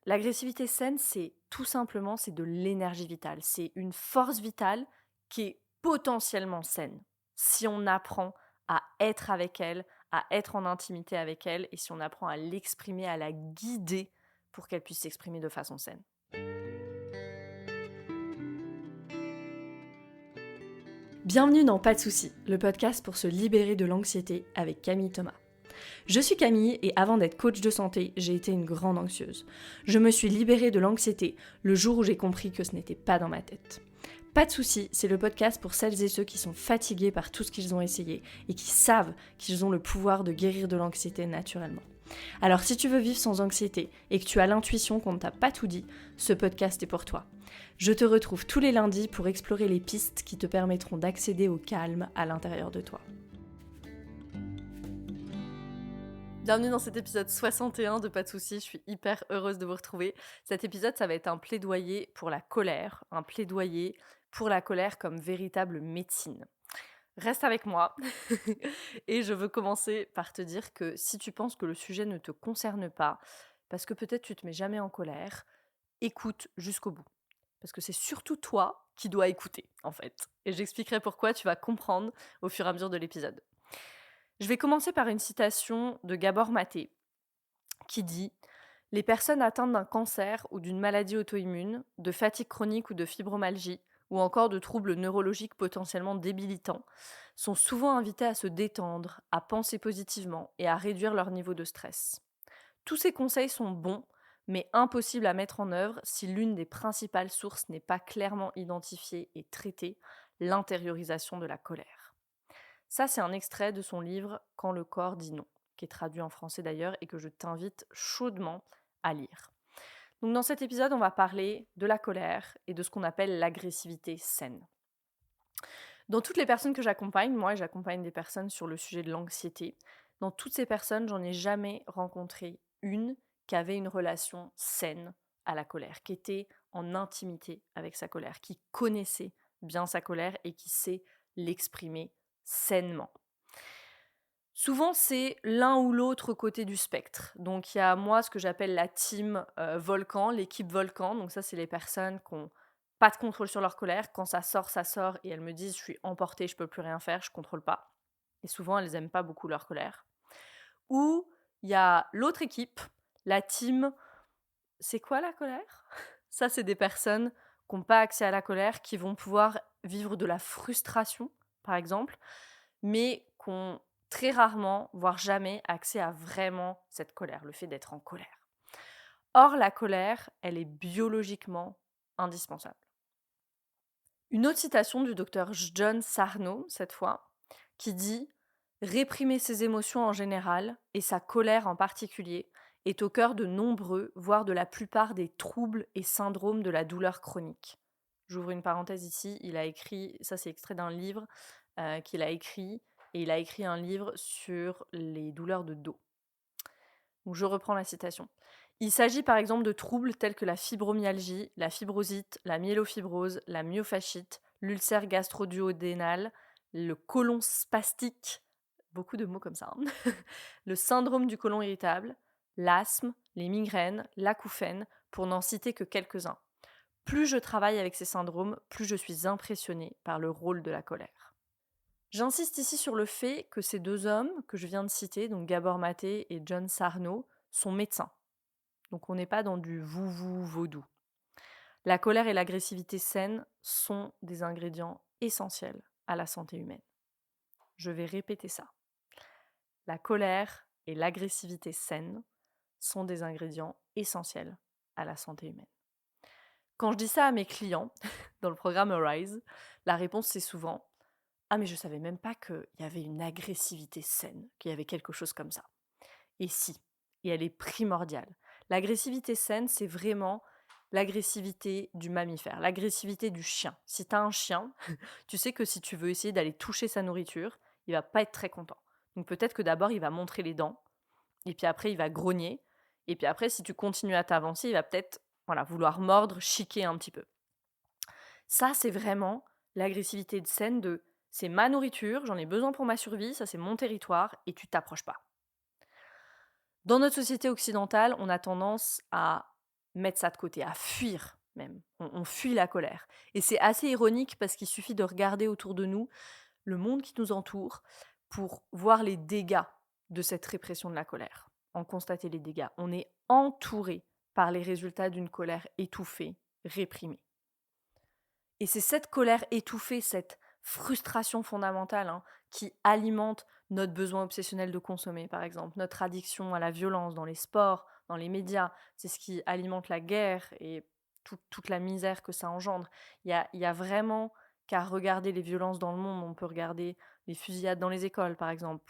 L'agressivité saine, c'est tout simplement, c'est de l'énergie vitale. C'est une force vitale qui est potentiellement saine. Si on apprend à être avec elle, à être en intimité avec elle, et si on apprend à l'exprimer, à la guider pour qu'elle puisse s'exprimer de façon saine. Bienvenue dans Pas de soucis, le podcast pour se libérer de l'anxiété avec Camille Thomas. Je suis Camille et avant d'être coach de santé, j'ai été une grande anxieuse. Je me suis libérée de l'anxiété le jour où j'ai compris que ce n'était pas dans ma tête. Pas de soucis, c'est le podcast pour celles et ceux qui sont fatigués par tout ce qu'ils ont essayé et qui savent qu'ils ont le pouvoir de guérir de l'anxiété naturellement. Alors si tu veux vivre sans anxiété et que tu as l'intuition qu'on ne t'a pas tout dit, ce podcast est pour toi. Je te retrouve tous les lundis pour explorer les pistes qui te permettront d'accéder au calme à l'intérieur de toi. Bienvenue dans cet épisode 61 de Pas de soucis, je suis hyper heureuse de vous retrouver. Cet épisode, ça va être un plaidoyer pour la colère, un plaidoyer pour la colère comme véritable médecine. Reste avec moi et je veux commencer par te dire que si tu penses que le sujet ne te concerne pas, parce que peut-être tu te mets jamais en colère, écoute jusqu'au bout. Parce que c'est surtout toi qui dois écouter, en fait. Et j'expliquerai pourquoi, tu vas comprendre au fur et à mesure de l'épisode. Je vais commencer par une citation de Gabor Maté, qui dit « Les personnes atteintes d'un cancer ou d'une maladie auto-immune, de fatigue chronique ou de fibromyalgie, ou encore de troubles neurologiques potentiellement débilitants, sont souvent invitées à se détendre, à penser positivement et à réduire leur niveau de stress. Tous ces conseils sont bons, mais impossibles à mettre en œuvre si l'une des principales sources n'est pas clairement identifiée et traitée, l'intériorisation de la colère. » Ça, c'est un extrait de son livre « Quand le corps dit non », qui est traduit en français d'ailleurs et que je t'invite chaudement à lire. Donc dans cet épisode, on va parler de la colère et de ce qu'on appelle l'agressivité saine. Dans toutes les personnes que j'accompagne, moi j'accompagne des personnes sur le sujet de l'anxiété, dans toutes ces personnes, j'en ai jamais rencontré une qui avait une relation saine à la colère, qui était en intimité avec sa colère, qui connaissait bien sa colère et qui sait l'exprimer sainement. Souvent, c'est l'un ou l'autre côté du spectre. Donc, il y a moi ce que j'appelle la team volcan, l'équipe volcan. Donc ça, c'est les personnes qui n'ont pas de contrôle sur leur colère. Quand ça sort, et elles me disent « je suis emportée, je peux plus rien faire, je contrôle pas ». Et souvent, elles n'aiment pas beaucoup leur colère. Ou il y a l'autre équipe, la team c'est quoi la colère? Ça, c'est des personnes qui n'ont pas accès à la colère, qui vont pouvoir vivre de la frustration, par exemple, mais qui ont très rarement, voire jamais, accès à vraiment cette colère, le fait d'être en colère. Or, la colère, elle est biologiquement indispensable. Une autre citation du docteur John Sarno, cette fois, qui dit « Réprimer ses émotions en général, et sa colère en particulier, est au cœur de nombreux, voire de la plupart des troubles et syndromes de la douleur chronique. » J'ouvre une parenthèse ici, il a écrit, ça c'est extrait d'un livre qu'il a écrit, et il a écrit un livre sur les douleurs de dos. Donc je reprends la citation. Il s'agit par exemple de troubles tels que la fibromyalgie, la fibrosite, la myélofibrose, la myofasciite, l'ulcère gastro-duodénal, le côlon spastique, beaucoup de mots comme ça, hein, le syndrome du côlon irritable, l'asthme, les migraines, l'acouphène, pour n'en citer que quelques-uns. Plus je travaille avec ces syndromes, plus je suis impressionnée par le rôle de la colère. J'insiste ici sur le fait que ces deux hommes que je viens de citer, donc Gabor Maté et John Sarno, sont médecins. Donc on n'est pas dans du vouvou vaudou. La colère et l'agressivité saine sont des ingrédients essentiels à la santé humaine. Je vais répéter ça. La colère et l'agressivité saine sont des ingrédients essentiels à la santé humaine. Quand je dis ça à mes clients dans le programme Arise, la réponse c'est souvent « Ah mais je savais même pas qu'il y avait une agressivité saine, qu'il y avait quelque chose comme ça. » Et si, et elle est primordiale. L'agressivité saine, c'est vraiment l'agressivité du mammifère, l'agressivité du chien. Si tu as un chien, tu sais que si tu veux essayer d'aller toucher sa nourriture, il va pas être très content. Donc peut-être que d'abord, il va montrer les dents, et puis après, il va grogner, et puis après, si tu continues à t'avancer, il va peut-être vouloir mordre, chiquer un petit peu. Ça, c'est vraiment l'agressivité de saine de « c'est ma nourriture, j'en ai besoin pour ma survie, ça c'est mon territoire, et tu t'approches pas ». Dans notre société occidentale, on a tendance à mettre ça de côté, à fuir même. On fuit la colère. Et c'est assez ironique parce qu'il suffit de regarder autour de nous le monde qui nous entoure pour voir les dégâts de cette répression de la colère, en constater les dégâts. On est entouré par les résultats d'une colère étouffée, réprimée. Et c'est cette colère étouffée, cette frustration fondamentale qui alimente notre besoin obsessionnel de consommer, par exemple, notre addiction à la violence dans les sports, dans les médias. C'est ce qui alimente la guerre et toute la misère que ça engendre. Il y a vraiment qu'à regarder les violences dans le monde. On peut regarder les fusillades dans les écoles, par exemple,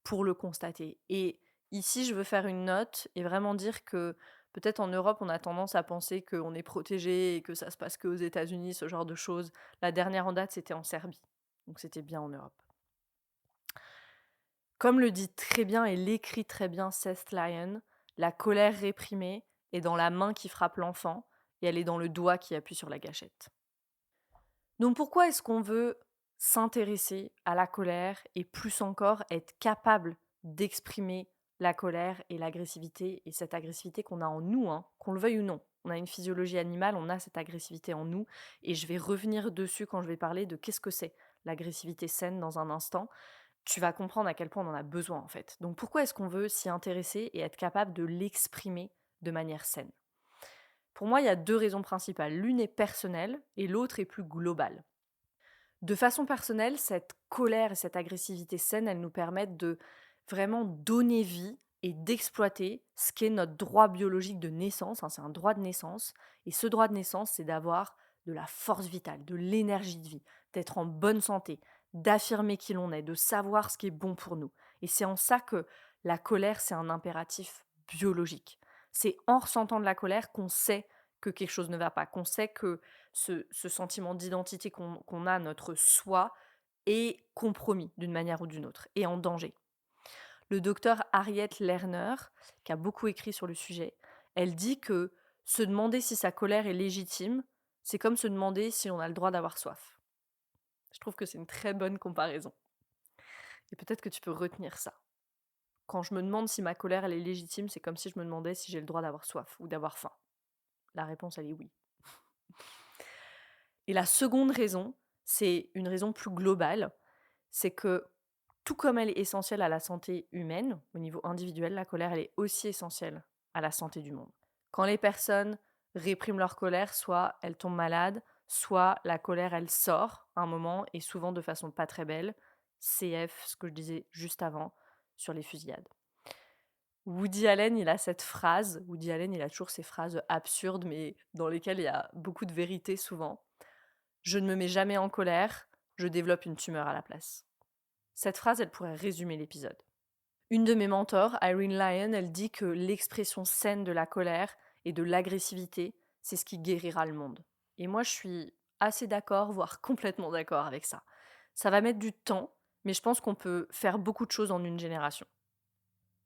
pour le constater. Et ici, je veux faire une note et vraiment dire que peut-être en Europe, on a tendance à penser qu'on est protégé et que ça se passe qu'aux États-Unis, ce genre de choses. La dernière en date, c'était en Serbie. Donc c'était bien en Europe. Comme le dit très bien et l'écrit très bien Seth Lyon, la colère réprimée est dans la main qui frappe l'enfant et elle est dans le doigt qui appuie sur la gâchette. Donc pourquoi est-ce qu'on veut s'intéresser à la colère et plus encore être capable d'exprimer la colère et l'agressivité et cette agressivité qu'on a en nous, qu'on le veuille ou non. On a une physiologie animale, on a cette agressivité en nous et je vais revenir dessus quand je vais parler de qu'est-ce que c'est l'agressivité saine dans un instant. Tu vas comprendre à quel point on en a besoin en fait. Donc pourquoi est-ce qu'on veut s'y intéresser et être capable de l'exprimer de manière saine? Pour moi, il y a deux raisons principales. L'une est personnelle et l'autre est plus globale. De façon personnelle, cette colère et cette agressivité saine, elles nous permettent de vraiment donner vie et d'exploiter ce qu'est notre droit biologique de naissance. C'est un droit de naissance. Et ce droit de naissance, c'est d'avoir de la force vitale, de l'énergie de vie, d'être en bonne santé, d'affirmer qui l'on est, de savoir ce qui est bon pour nous. Et c'est en ça que la colère, c'est un impératif biologique. C'est en ressentant de la colère qu'on sait que quelque chose ne va pas, qu'on sait que ce sentiment d'identité qu'on a, notre soi, est compromis d'une manière ou d'une autre, et en danger. Le docteur Harriet Lerner, qui a beaucoup écrit sur le sujet, elle dit que se demander si sa colère est légitime, c'est comme se demander si on a le droit d'avoir soif. Je trouve que c'est une très bonne comparaison. Et peut-être que tu peux retenir ça. Quand je me demande si ma colère elle est légitime, c'est comme si je me demandais si j'ai le droit d'avoir soif ou d'avoir faim. La réponse, elle est oui. Et la seconde raison, c'est une raison plus globale, c'est que tout comme elle est essentielle à la santé humaine, au niveau individuel, la colère, elle est aussi essentielle à la santé du monde. Quand les personnes répriment leur colère, soit elles tombent malades, soit la colère, elle sort à un moment, et souvent de façon pas très belle. CF, ce que je disais juste avant, sur les fusillades. Woody Allen, il a cette phrase, Woody Allen, il a toujours ces phrases absurdes, mais dans lesquelles il y a beaucoup de vérité souvent. Je ne me mets jamais en colère, je développe une tumeur à la place. Cette phrase, elle pourrait résumer l'épisode. Une de mes mentors, Irene Lyon, elle dit que l'expression saine de la colère et de l'agressivité, c'est ce qui guérira le monde. Et moi, je suis assez d'accord, voire complètement d'accord avec ça. Ça va mettre du temps, mais je pense qu'on peut faire beaucoup de choses en une génération.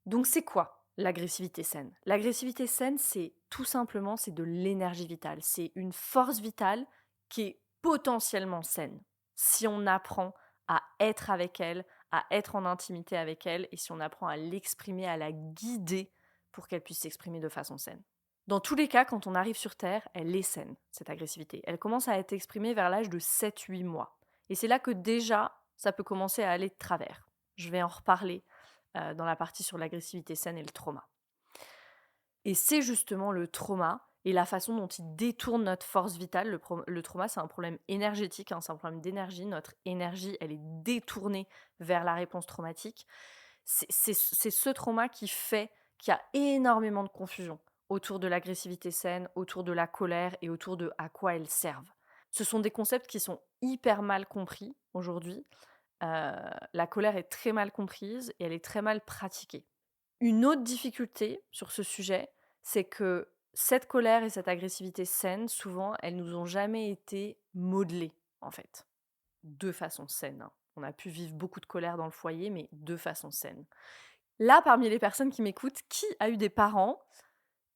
Donc c'est quoi l'agressivité saine? L'agressivité saine, c'est tout simplement c'est de l'énergie vitale. C'est une force vitale qui est potentiellement saine si on apprend à être avec elle, à être en intimité avec elle et si on apprend à l'exprimer, à la guider pour qu'elle puisse s'exprimer de façon saine. Dans tous les cas, quand on arrive sur Terre, elle est saine, cette agressivité. Elle commence à être exprimée vers l'âge de 7-8 mois. Et c'est là que déjà, ça peut commencer à aller de travers. Je vais en reparler dans la partie sur l'agressivité saine et le trauma. Et c'est justement le trauma et la façon dont il détourne notre force vitale. Le trauma, c'est un problème énergétique, c'est un problème d'énergie. Notre énergie, elle est détournée vers la réponse traumatique. C'est ce trauma qui fait qu'il y a énormément de confusion autour de l'agressivité saine, autour de la colère et autour de à quoi elles servent. Ce sont des concepts qui sont hyper mal compris aujourd'hui. La colère est très mal comprise et elle est très mal pratiquée. Une autre difficulté sur ce sujet, c'est que cette colère et cette agressivité saine, souvent, elles nous ont jamais été modelées, en fait, de façon saine. On a pu vivre beaucoup de colère dans le foyer, mais de façon saine. Là, parmi les personnes qui m'écoutent, qui a eu des parents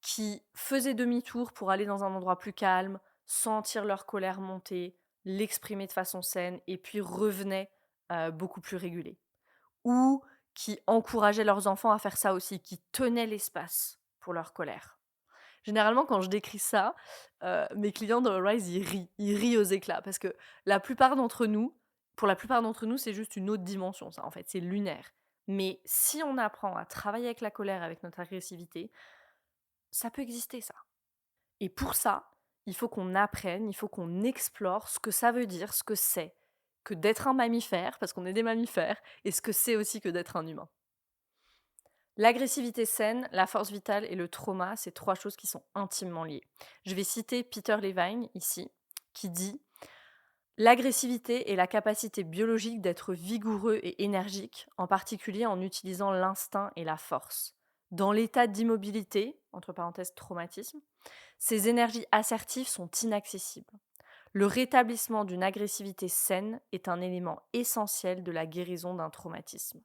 qui faisaient demi-tour pour aller dans un endroit plus calme, sentir leur colère monter, l'exprimer de façon saine, et puis revenaient beaucoup plus régulés? Ou qui encourageaient leurs enfants à faire ça aussi, qui tenaient l'espace pour leur colère? Généralement, quand je décris ça, mes clients dans Rise, ils rient aux éclats parce que la plupart d'entre nous pour la plupart d'entre nous, c'est juste une autre dimension ça, en fait, c'est lunaire. Mais si on apprend à travailler avec la colère, avec notre agressivité, ça peut exister ça. Et pour ça, il faut qu'on apprenne, il faut qu'on explore ce que ça veut dire, ce que c'est que d'être un mammifère, parce qu'on est des mammifères, et ce que c'est aussi que d'être un humain. L'agressivité saine, la force vitale et le trauma, c'est 3 choses qui sont intimement liées. Je vais citer Peter Levine ici, qui dit: «L'agressivité est la capacité biologique d'être vigoureux et énergique, en particulier en utilisant l'instinct et la force. Dans l'état d'immobilité, entre parenthèses traumatisme, ces énergies assertives sont inaccessibles. Le rétablissement d'une agressivité saine est un élément essentiel de la guérison d'un traumatisme.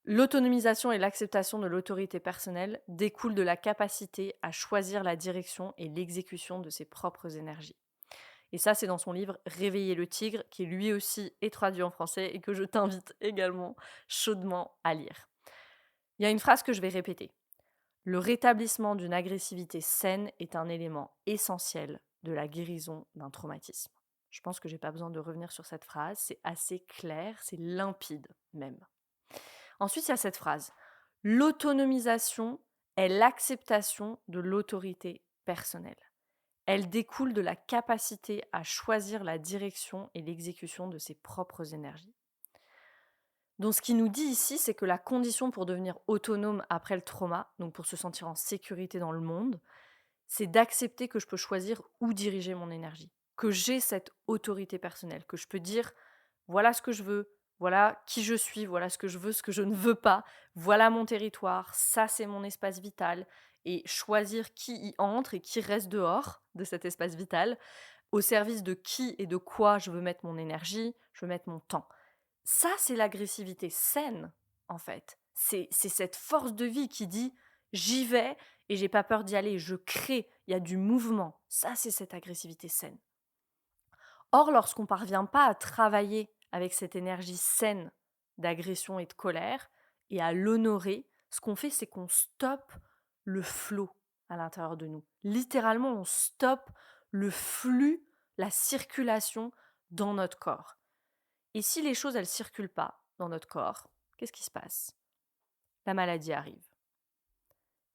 L'autonomisation et l'acceptation de l'autorité personnelle découlent de la capacité à choisir la direction et l'exécution de ses propres énergies.» Et ça, c'est dans son livre Réveiller le tigre, qui lui aussi est traduit en français et que je t'invite également chaudement à lire. Il y a une phrase que je vais répéter. Le rétablissement d'une agressivité saine est un élément essentiel de la guérison d'un traumatisme. Je pense que j'ai pas besoin de revenir sur cette phrase, c'est assez clair, c'est limpide même. Ensuite, il y a cette phrase. L'autonomisation est l'acceptation de l'autorité personnelle. Elle découle de la capacité à choisir la direction et l'exécution de ses propres énergies. Donc ce qu'il nous dit ici, c'est que la condition pour devenir autonome après le trauma, donc pour se sentir en sécurité dans le monde, c'est d'accepter que je peux choisir où diriger mon énergie, que j'ai cette autorité personnelle, que je peux dire voilà ce que je veux, voilà qui je suis, voilà ce que je veux, ce que je ne veux pas, voilà mon territoire, ça c'est mon espace vital, et choisir qui y entre et qui reste dehors de cet espace vital, au service de qui et de quoi je veux mettre mon énergie, je veux mettre mon temps. Ça, c'est l'agressivité saine, en fait. C'est cette force de vie qui dit j'y vais et j'ai pas peur d'y aller, je crée, il y a du mouvement. Ça, c'est cette agressivité saine. Or, lorsqu'on parvient pas à travailler avec cette énergie saine d'agression et de colère et à l'honorer, ce qu'on fait, c'est qu'on stoppe le flot à l'intérieur de nous. Littéralement, on stoppe le flux, la circulation dans notre corps. Et si les choses, elles circulent pas dans notre corps, qu'est-ce qui se passe? La maladie arrive.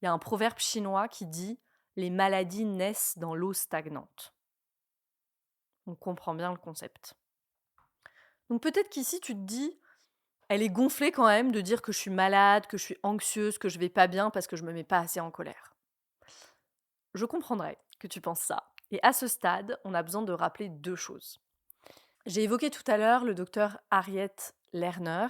Il y a un proverbe chinois qui dit les maladies naissent dans l'eau stagnante. On comprend bien le concept. Donc peut-être qu'ici tu te dis, elle est gonflée quand même de dire que je suis malade, que je suis anxieuse, que je vais pas bien parce que je me mets pas assez en colère. Je comprendrais que tu penses ça. Et à ce stade, on a besoin de rappeler 2 choses. J'ai évoqué tout à l'heure le docteur Harriet Lerner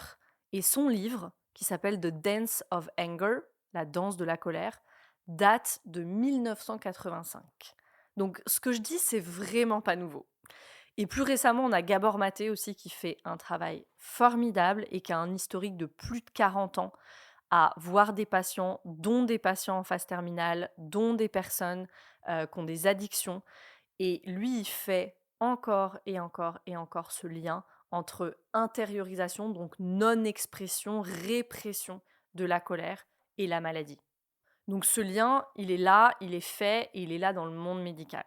et son livre, qui s'appelle The Dance of Anger, la danse de la colère, date de 1985. Donc ce que je dis, c'est vraiment pas nouveau. Et plus récemment, on a Gabor Maté aussi qui fait un travail formidable et qui a un historique de plus de 40 ans à voir des patients, dont des patients en phase terminale, dont des personnes qui ont des addictions. Et lui, il fait encore et encore et encore ce lien entre intériorisation, donc non-expression, répression de la colère et la maladie. Donc ce lien, il est là, il est fait et il est là dans le monde médical.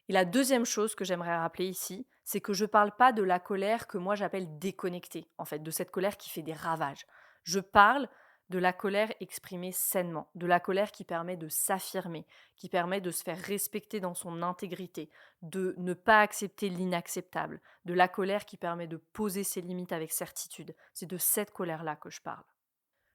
Et la deuxième chose que j'aimerais rappeler ici, c'est que je ne parle pas de la colère que moi j'appelle déconnectée, en fait, de cette colère qui fait des ravages. Je parle de la colère exprimée sainement, de la colère qui permet de s'affirmer, qui permet de se faire respecter dans son intégrité, de ne pas accepter l'inacceptable, de la colère qui permet de poser ses limites avec certitude. C'est de cette colère-là que je parle.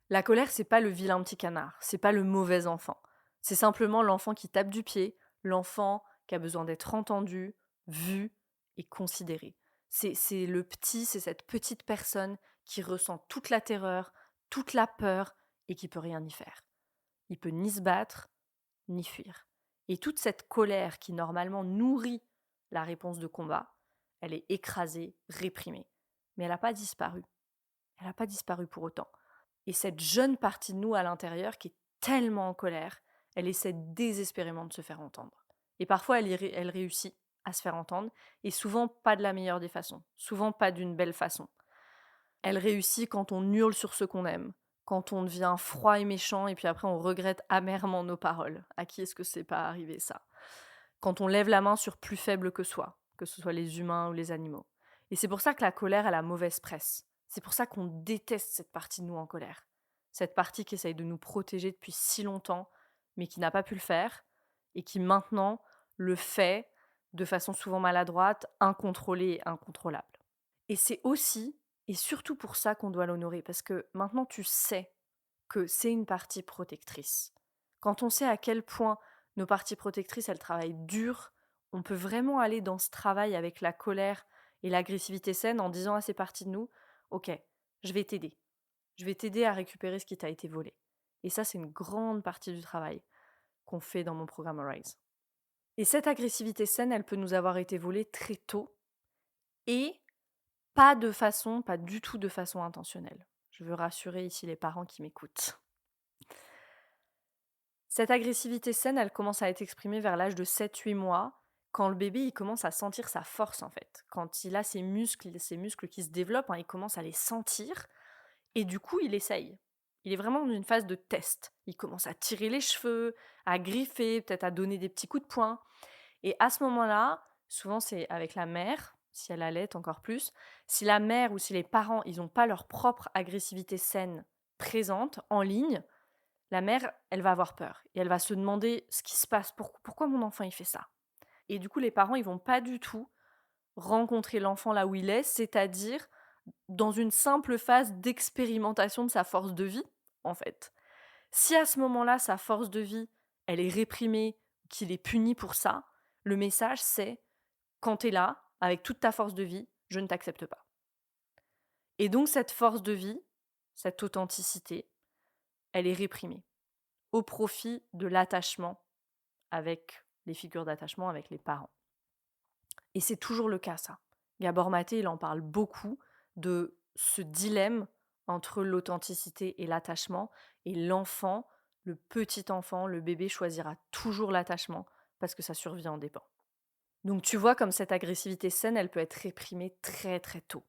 La colère, c'est pas le vilain petit canard, c'est pas le mauvais enfant. C'est simplement l'enfant qui tape du pied, l'enfant qui a besoin d'être entendu, vu et considéré. C'est le petit, c'est cette petite personne qui ressent toute la terreur, toute la peur et qui peut rien y faire. Il peut ni se battre, ni fuir. Et toute cette colère qui normalement nourrit la réponse de combat, elle est écrasée, réprimée. Mais elle n'a pas disparu. Elle n'a pas disparu pour autant. Et cette jeune partie de nous à l'intérieur qui est tellement en colère, elle essaie désespérément de se faire entendre. Et parfois, elle réussit à se faire entendre, et souvent pas de la meilleure des façons, souvent pas d'une belle façon. Elle réussit quand on hurle sur ce qu'on aime, quand on devient froid et méchant et puis après on regrette amèrement nos paroles. À qui est-ce que c'est pas arrivé ça? Quand on lève la main sur plus faible que soi, que ce soit les humains ou les animaux. Et c'est pour ça que la colère, elle a mauvaise presse. C'est pour ça qu'on déteste cette partie de nous en colère. Cette partie qui essaye de nous protéger depuis si longtemps, mais qui n'a pas pu le faire, et qui maintenant le fait de façon souvent maladroite, incontrôlée et incontrôlable. Et c'est aussi, et surtout pour ça qu'on doit l'honorer, parce que maintenant tu sais que c'est une partie protectrice. Quand on sait à quel point nos parties protectrices, elles travaillent dur, on peut vraiment aller dans ce travail avec la colère et l'agressivité saine en disant à ces parties de nous, ok, je vais t'aider. Je vais t'aider à récupérer ce qui t'a été volé. Et ça, c'est une grande partie du travail qu'on fait dans mon programme Arise. Et cette agressivité saine, elle peut nous avoir été volée très tôt et pas du tout de façon intentionnelle. Je veux rassurer ici les parents qui m'écoutent. Cette agressivité saine, elle commence à être exprimée vers l'âge de 7-8 mois, quand le bébé il commence à sentir sa force en fait. Quand il a ses muscles qui se développent, il commence à les sentir et du coup il essaye. Il est vraiment dans une phase de test. Il commence à tirer les cheveux, à griffer, peut-être à donner des petits coups de poing. Et à ce moment-là, souvent c'est avec la mère, si elle allait encore plus, si la mère ou si les parents ils n'ont pas leur propre agressivité saine présente en ligne, la mère, elle va avoir peur et elle va se demander ce qui se passe, pourquoi mon enfant il fait ça. Et du coup, les parents, ils vont pas du tout rencontrer l'enfant là où il est, c'est-à-dire dans une simple phase d'expérimentation de sa force de vie, en fait. Si à ce moment-là, sa force de vie, elle est réprimée, qu'il est puni pour ça, le message c'est quand tu es là, avec toute ta force de vie, je ne t'accepte pas. Et donc cette force de vie, cette authenticité, elle est réprimée au profit de l'attachement avec les figures d'attachement, avec les parents. Et c'est toujours le cas, ça. Gabor Maté, il en parle beaucoup de ce dilemme entre l'authenticité et l'attachement. Et l'enfant, le petit enfant, le bébé choisira toujours l'attachement parce que sa survie en dépend. Donc tu vois comme cette agressivité saine, elle peut être réprimée très très tôt.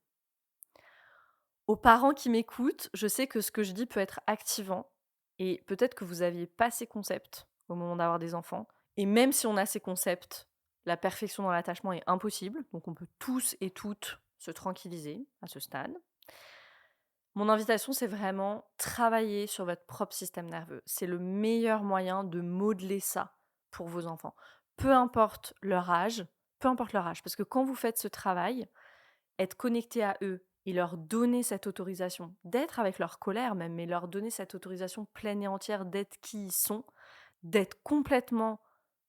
Aux parents qui m'écoutent, je sais que ce que je dis peut être activant et peut-être que vous n'aviez pas ces concepts au moment d'avoir des enfants. Et même si on a ces concepts, la perfection dans l'attachement est impossible, donc on peut tous et toutes se tranquilliser à ce stade. Mon invitation, c'est vraiment travailler sur votre propre système nerveux. C'est le meilleur moyen de modeler ça pour vos enfants. Peu importe leur âge, parce que quand vous faites ce travail, être connecté à eux et leur donner cette autorisation d'être avec leur colère même, mais leur donner cette autorisation pleine et entière d'être qui ils sont, d'être complètement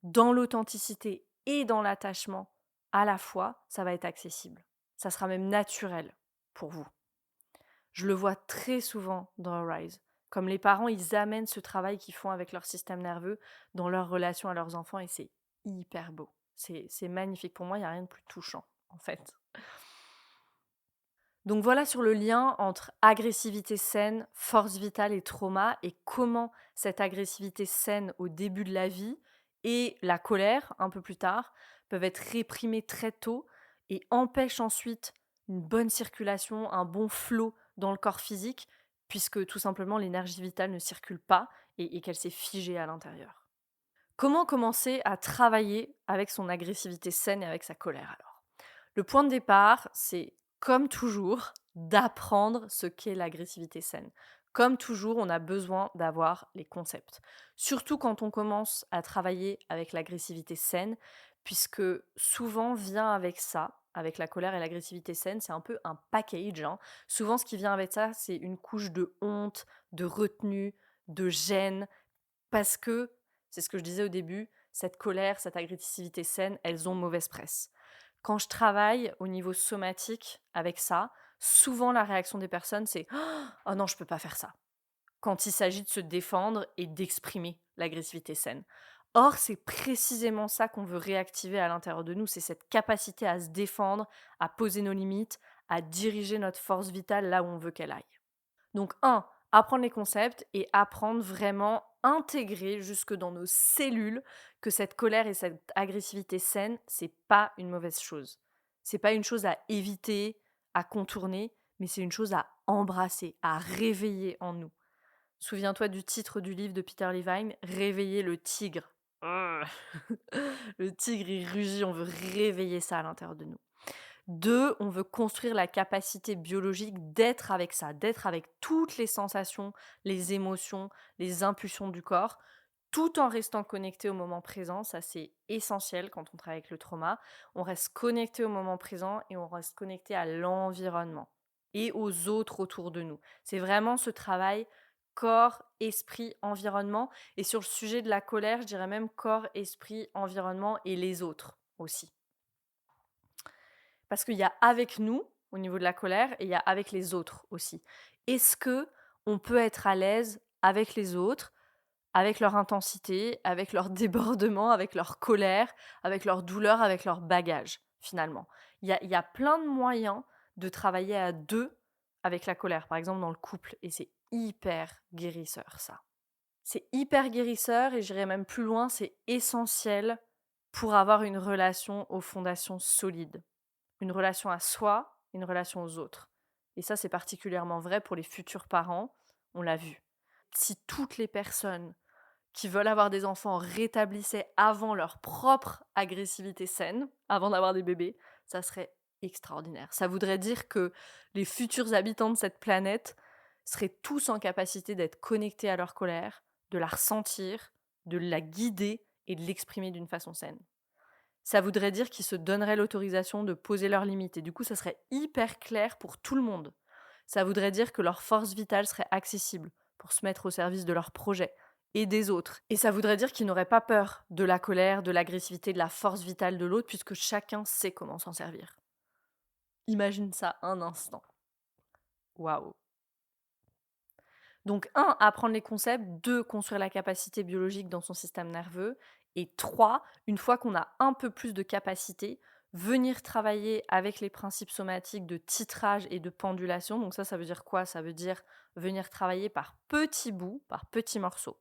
dans l'authenticité et dans l'attachement à la fois, ça va être accessible. Ça sera même naturel pour vous. Je le vois très souvent dans Arise. Comme les parents, ils amènent ce travail qu'ils font avec leur système nerveux dans leur relation à leurs enfants et c'est hyper beau. C'est magnifique. Pour moi, il n'y a rien de plus touchant, en fait. Donc voilà sur le lien entre agressivité saine, force vitale et trauma et comment cette agressivité saine au début de la vie et la colère un peu plus tard peuvent être réprimées très tôt et empêchent ensuite une bonne circulation, un bon flot dans le corps physique puisque tout simplement l'énergie vitale ne circule pas et qu'elle s'est figée à l'intérieur. Comment commencer à travailler avec son agressivité saine et avec sa colère alors? Le point de départ, c'est comme toujours d'apprendre ce qu'est l'agressivité saine. Comme toujours, on a besoin d'avoir les concepts. Surtout quand on commence à travailler avec l'agressivité saine, puisque souvent vient avec ça, avec la colère et l'agressivité saine, c'est un peu un package, hein. Souvent, ce qui vient avec ça, c'est une couche de honte, de retenue, de gêne, parce que, c'est ce que je disais au début, cette colère, cette agressivité saine, elles ont mauvaise presse. Quand je travaille au niveau somatique avec ça, souvent la réaction des personnes c'est «Oh non, je peux pas faire ça», quand il s'agit de se défendre et d'exprimer l'agressivité saine. Or, c'est précisément ça qu'on veut réactiver à l'intérieur de nous, c'est cette capacité à se défendre, à poser nos limites, à diriger notre force vitale là où on veut qu'elle aille. Donc apprendre les concepts et apprendre vraiment intégrer jusque dans nos cellules que cette colère et cette agressivité saine, c'est pas une mauvaise chose. C'est pas une chose à éviter, à contourner, mais c'est une chose à embrasser, à réveiller en nous. Souviens-toi du titre du livre de Peter Levine, Réveiller le tigre. Ah. Le tigre, il rugit, on veut réveiller ça à l'intérieur de nous. 2, on veut construire la capacité biologique d'être avec ça, d'être avec toutes les sensations, les émotions, les impulsions du corps, tout en restant connecté au moment présent. Ça, c'est essentiel quand on travaille avec le trauma. On reste connecté au moment présent et on reste connecté à l'environnement et aux autres autour de nous. C'est vraiment ce travail corps, esprit, environnement. Et sur le sujet de la colère, je dirais même corps, esprit, environnement et les autres aussi. Parce qu'il y a avec nous, au niveau de la colère, et il y a avec les autres aussi. Est-ce que on peut être à l'aise avec les autres, avec leur intensité, avec leur débordement, avec leur colère, avec leur douleur, avec leur bagage, finalement? Il y a plein de moyens de travailler à 2 avec la colère, par exemple dans le couple, et c'est hyper guérisseur ça. C'est hyper guérisseur et j'irais même plus loin, c'est essentiel pour avoir une relation aux fondations solides. Une relation à soi, une relation aux autres. Et ça, c'est particulièrement vrai pour les futurs parents, on l'a vu. Si toutes les personnes qui veulent avoir des enfants rétablissaient avant leur propre agressivité saine, avant d'avoir des bébés, ça serait extraordinaire. Ça voudrait dire que les futurs habitants de cette planète seraient tous en capacité d'être connectés à leur colère, de la ressentir, de la guider et de l'exprimer d'une façon saine. Ça voudrait dire qu'ils se donneraient l'autorisation de poser leurs limites et du coup, ça serait hyper clair pour tout le monde. Ça voudrait dire que leur force vitale serait accessible pour se mettre au service de leurs projets et des autres. Et ça voudrait dire qu'ils n'auraient pas peur de la colère, de l'agressivité, de la force vitale de l'autre, puisque chacun sait comment s'en servir. Imagine ça un instant. Waouh! Donc 1, apprendre les concepts, 2, construire la capacité biologique dans son système nerveux et 3, une fois qu'on a un peu plus de capacité, venir travailler avec les principes somatiques de titrage et de pendulation. Donc ça veut dire quoi? Ça veut dire venir travailler par petits bouts, par petits morceaux.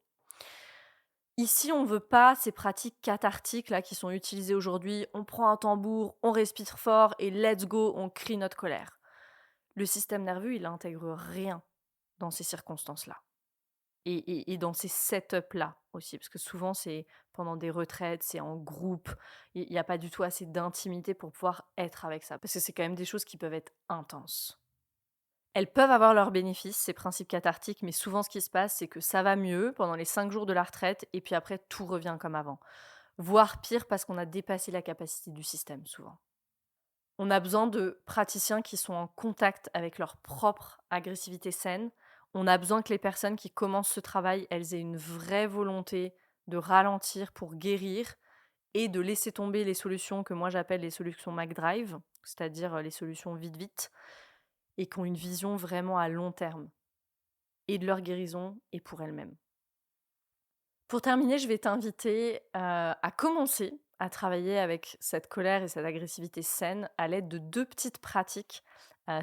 Ici, on ne veut pas ces pratiques cathartiques là qui sont utilisées aujourd'hui. On prend un tambour, on respire fort et let's go, on crie notre colère. Le système nerveux, il n'intègre rien dans ces circonstances-là. Et dans ces setups-là aussi, parce que souvent c'est pendant des retraites, c'est en groupe, il y a pas du tout assez d'intimité pour pouvoir être avec ça, parce que c'est quand même des choses qui peuvent être intenses. Elles peuvent avoir leurs bénéfices, ces principes cathartiques, mais souvent ce qui se passe, c'est que ça va mieux pendant les 5 jours de la retraite et puis après tout revient comme avant. Voire pire parce qu'on a dépassé la capacité du système souvent. On a besoin de praticiens qui sont en contact avec leur propre agressivité saine. On a besoin que les personnes qui commencent ce travail, elles aient une vraie volonté de ralentir pour guérir et de laisser tomber les solutions que moi j'appelle les solutions McDrive, c'est-à-dire les solutions vite vite, et qui ont une vision vraiment à long terme, et de leur guérison et pour elles-mêmes. Pour terminer, je vais t'inviter à commencer à travailler avec cette colère et cette agressivité saine à l'aide de 2 petites pratiques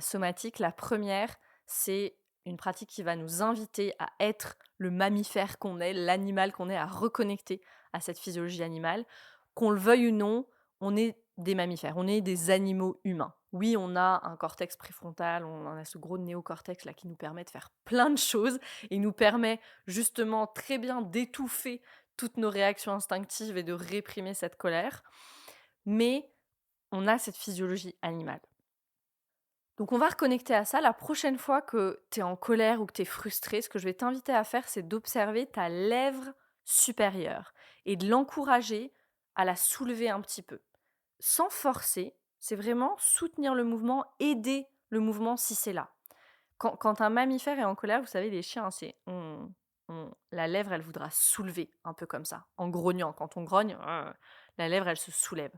somatiques. La première, c'est une pratique qui va nous inviter à être le mammifère qu'on est, l'animal qu'on est, à reconnecter à cette physiologie animale. Qu'on le veuille ou non, on est des mammifères, on est des animaux humains. Oui, on a un cortex préfrontal, on a ce gros néocortex là qui nous permet de faire plein de choses et nous permet justement très bien d'étouffer toutes nos réactions instinctives et de réprimer cette colère. Mais on a cette physiologie animale. Donc on va reconnecter à ça. La prochaine fois que tu es en colère ou que tu es frustré, ce que je vais t'inviter à faire, c'est d'observer ta lèvre supérieure et de l'encourager à la soulever un petit peu. Sans forcer, c'est vraiment soutenir le mouvement, aider le mouvement si c'est là. Quand un mammifère est en colère, vous savez, les chiens, c'est la lèvre, elle voudra soulever, un peu comme ça, en grognant. Quand on grogne, la lèvre, elle se soulève.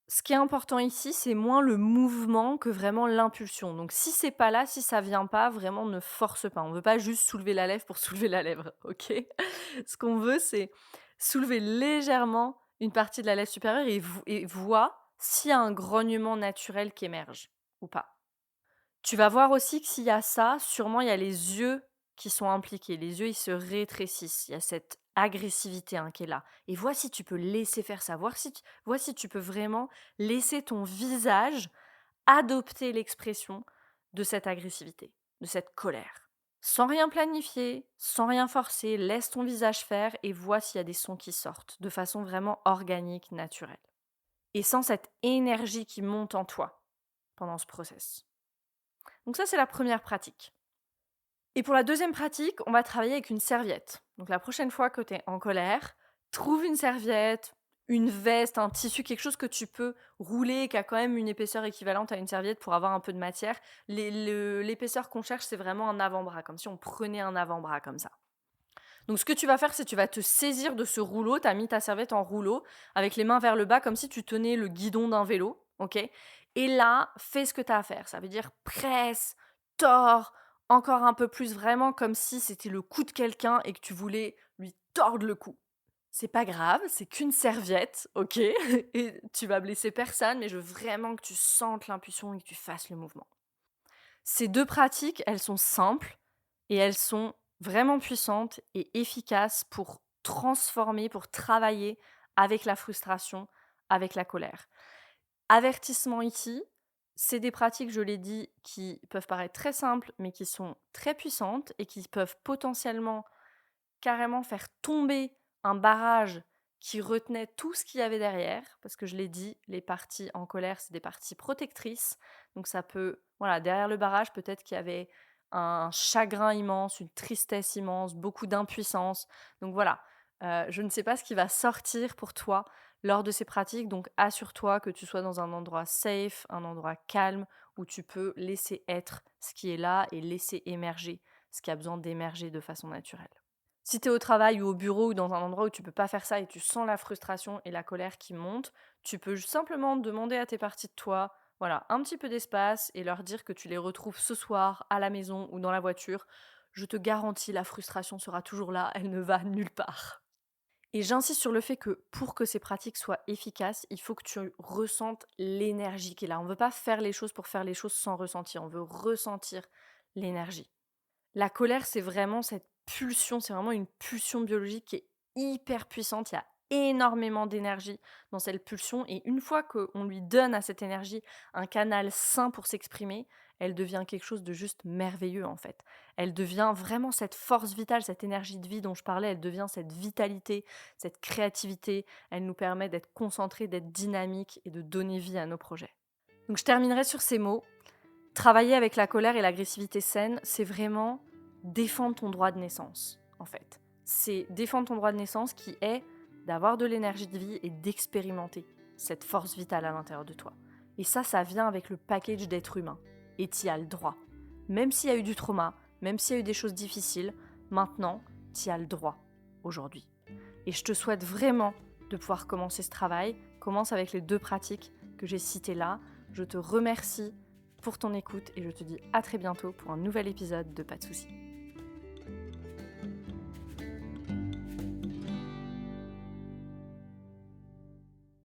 Ce qui est important ici, c'est moins le mouvement que vraiment l'impulsion. Donc si c'est pas là, si ça vient pas, vraiment ne force pas. On veut pas juste soulever la lèvre pour soulever la lèvre, OK? Ce qu'on veut, c'est soulever légèrement une partie de la lèvre supérieure et voir s'il y a un grognement naturel qui émerge ou pas. Tu vas voir aussi que s'il y a ça, sûrement il y a les yeux qui sont impliqués. Les yeux, ils se rétrécissent. Il y a cette agressivité hein, qui est là. Et vois si tu peux laisser faire ça. Vois si tu peux vraiment laisser ton visage adopter l'expression de cette agressivité, de cette colère. Sans rien planifier, sans rien forcer, laisse ton visage faire et vois s'il y a des sons qui sortent de façon vraiment organique, naturelle. Et sans cette énergie qui monte en toi pendant ce process. Donc ça, c'est la première pratique. Et pour la deuxième pratique, on va travailler avec une serviette. Donc la prochaine fois que tu es en colère, trouve une serviette, une veste, un tissu, quelque chose que tu peux rouler, qui a quand même une épaisseur équivalente à une serviette pour avoir un peu de matière. L'épaisseur qu'on cherche, c'est vraiment un avant-bras, comme si on prenait un avant-bras comme ça. Donc ce que tu vas faire, c'est que tu vas te saisir de ce rouleau, tu as mis ta serviette en rouleau, avec les mains vers le bas, comme si tu tenais le guidon d'un vélo, ok. Et là, fais ce que tu as à faire. Ça veut dire presse, tord, encore un peu plus, vraiment comme si c'était le cou de quelqu'un et que tu voulais lui tordre le cou. C'est pas grave, c'est qu'une serviette, ok. Et tu vas blesser personne, mais je veux vraiment que tu sentes l'impulsion et que tu fasses le mouvement. Ces 2 pratiques, elles sont simples et elles sont vraiment puissantes et efficaces pour transformer, pour travailler avec la frustration, avec la colère. Avertissement ici, c'est des pratiques, je l'ai dit, qui peuvent paraître très simples, mais qui sont très puissantes et qui peuvent potentiellement carrément faire tomber un barrage qui retenait tout ce qu'il y avait derrière, parce que je l'ai dit, les parties en colère, c'est des parties protectrices. Donc ça peut, voilà, derrière le barrage, peut-être qu'il y avait un chagrin immense, une tristesse immense, beaucoup d'impuissance. Donc voilà, je ne sais pas ce qui va sortir pour toi lors de ces pratiques, donc assure-toi que tu sois dans un endroit safe, un endroit calme, où tu peux laisser être ce qui est là et laisser émerger ce qui a besoin d'émerger de façon naturelle. Si tu es au travail ou au bureau ou dans un endroit où tu peux pas faire ça et tu sens la frustration et la colère qui montent, tu peux simplement demander à tes parties de toi, voilà, un petit peu d'espace et leur dire que tu les retrouves ce soir à la maison ou dans la voiture. Je te garantis, la frustration sera toujours là, elle ne va nulle part. Et j'insiste sur le fait que pour que ces pratiques soient efficaces, il faut que tu ressentes l'énergie qui est là. On ne veut pas faire les choses pour faire les choses sans ressentir, on veut ressentir l'énergie. La colère, c'est vraiment cette pulsion, c'est vraiment une pulsion biologique qui est hyper puissante. Il y a énormément d'énergie dans cette pulsion et une fois qu'on lui donne à cette énergie un canal sain pour s'exprimer, elle devient quelque chose de juste merveilleux en fait. Elle devient vraiment cette force vitale, cette énergie de vie dont je parlais, elle devient cette vitalité, cette créativité. Elle nous permet d'être concentrés, d'être dynamiques et de donner vie à nos projets. Donc je terminerai sur ces mots. Travailler avec la colère et l'agressivité saine, c'est vraiment défendre ton droit de naissance, en fait. C'est défendre ton droit de naissance qui est d'avoir de l'énergie de vie et d'expérimenter cette force vitale à l'intérieur de toi. Et ça vient avec le package d'être humain. Et tu y as le droit. Même s'il y a eu du trauma, même s'il y a eu des choses difficiles, maintenant, tu y as le droit aujourd'hui. Et je te souhaite vraiment de pouvoir commencer ce travail. Commence avec les 2 pratiques que j'ai citées là. Je te remercie pour ton écoute et je te dis à très bientôt pour un nouvel épisode de Pas de soucis.